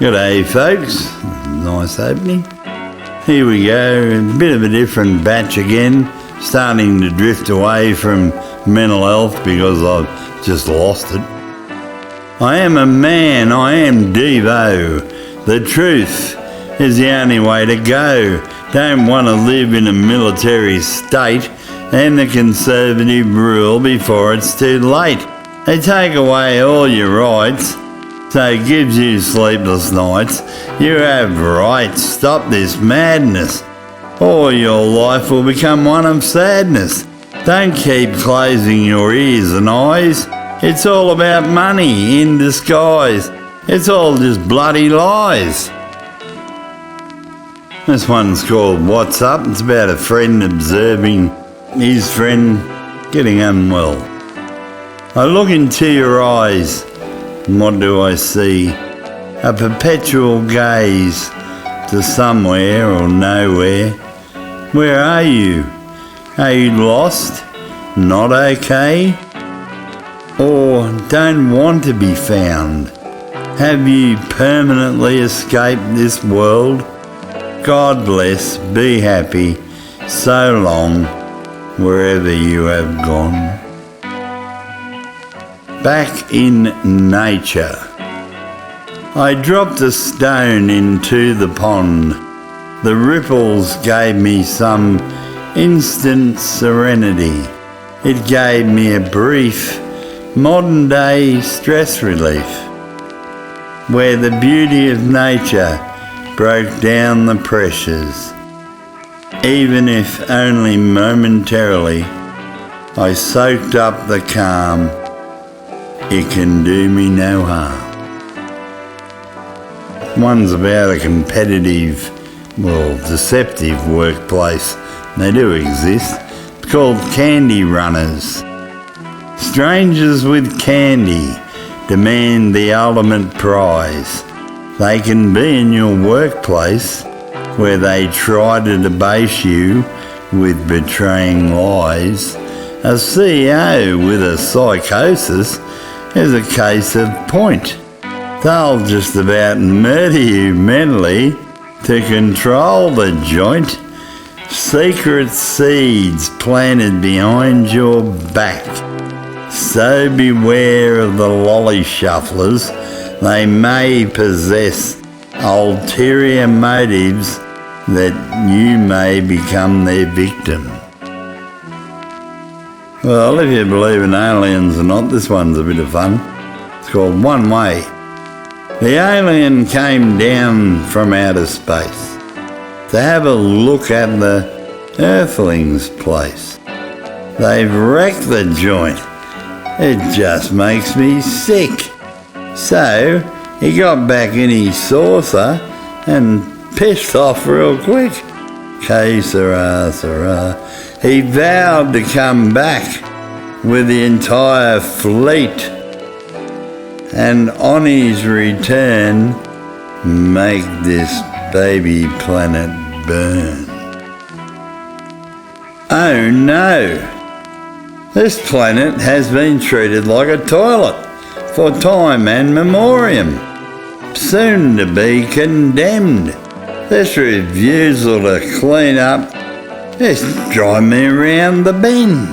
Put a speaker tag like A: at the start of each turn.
A: G'day folks, nice opening. Here we go, a bit of a different batch again, starting to drift away from mental health because I've just lost it. I am a man, I am Devo. The truth is the only way to go. Don't want to live in a military state and the conservative rule before it's too late. They take away all your rights, so it gives you sleepless nights. You have rights. Stop this madness, or your life will become one of sadness. Don't keep closing your ears and eyes. It's all about money in disguise. It's all just bloody lies. This one's called What's Up? It's about a friend observing his friend getting unwell. I look into your eyes, and what do I see? A perpetual gaze to somewhere or nowhere. Where are you? Are you lost? Not okay? Or don't want to be found? Have you permanently escaped this world? God bless, be happy, so long, wherever you have gone. Back in nature. I dropped a stone into the pond. The ripples gave me some instant serenity. It gave me a brief, modern-day stress relief, where the beauty of nature broke down the pressures. Even if only momentarily, I soaked up the calm. It can do me no harm. One's about a competitive, deceptive workplace. They do exist. It's called candy runners. Strangers with candy demand the ultimate prize. They can be in your workplace where they try to debase you with betraying lies. A CEO with a psychosis is a case of point. They'll just about murder you mentally to control the joint. Secret seeds planted behind your back. So beware of the lolly shufflers. They may possess ulterior motives that you may become their victim. Well, if you believe in aliens or not, this one's a bit of fun. It's called One Way. The alien came down from outer space to have a look at the Earthlings' place. They've wrecked the joint. It just makes me sick. So he got back in his saucer and pissed off real quick. Que sera, sera. He vowed to come back with the entire fleet, and on his return, make this baby planet burn. Oh no! This planet has been treated like a toilet for time and memoriam, soon to be condemned. This refusal to clean up just drive me around the bend.